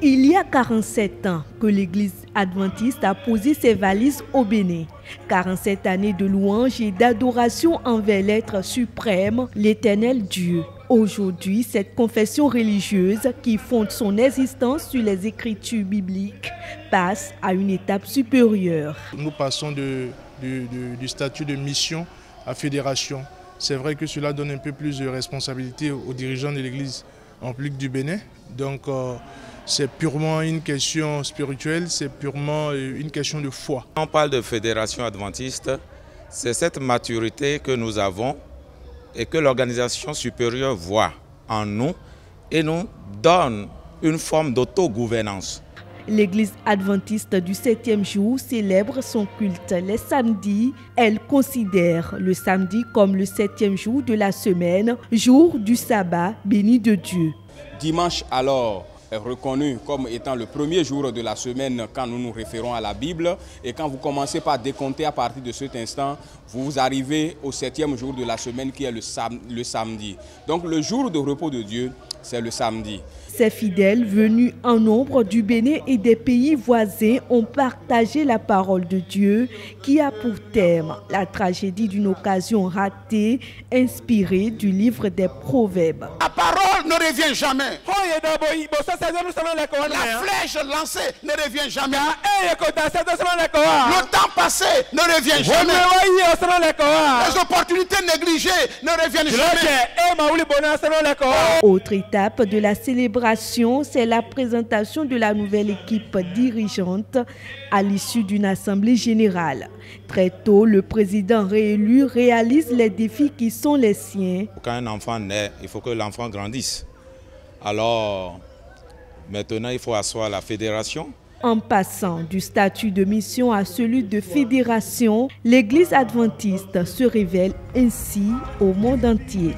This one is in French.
Il y a 47 ans que l'Église adventiste a posé ses valises au Bénin. 47 années de louanges et d'adoration envers l'être suprême, l'Éternel Dieu. Aujourd'hui, cette confession religieuse qui fonde son existence sur les écritures bibliques passe à une étape supérieure. Nous passons du statut de mission à fédération. C'est vrai que cela donne un peu plus de responsabilité aux dirigeants de l'Église en République du Bénin. Donc c'est purement une question spirituelle, c'est purement une question de foi. On parle de fédération adventiste, c'est cette maturité que nous avons et que l'organisation supérieure voit en nous et nous donne une forme d'autogouvernance. L'Église adventiste du 7e jour célèbre son culte les samedis. Elle considère le samedi comme le 7e jour de la semaine, jour du sabbat béni de Dieu. Dimanche alors est reconnu comme étant le premier jour de la semaine quand nous nous référons à la Bible. Et quand vous commencez par décompter à partir de cet instant, vous arrivez au 7e jour de la semaine qui est le samedi. Donc le jour de repos de Dieu, c'est le samedi. Ces fidèles venus en nombre du Bénin et des pays voisins ont partagé la parole de Dieu qui a pour thème la tragédie d'une occasion ratée inspirée du livre des Proverbes. La parole ne revient jamais. La flèche lancée ne revient jamais. Le temps passé ne revient jamais. Les opportunités négligées ne reviennent jamais. Autre étape de la célébration, c'est la présentation de la nouvelle équipe dirigeante à l'issue d'une assemblée générale. Très tôt, le président réélu réalise les défis qui sont les siens. Quand un enfant naît, il faut que l'enfant grandisse. Alors, maintenant, il faut asseoir la fédération. En passant du statut de mission à celui de fédération, l'Église adventiste se révèle ainsi au monde entier.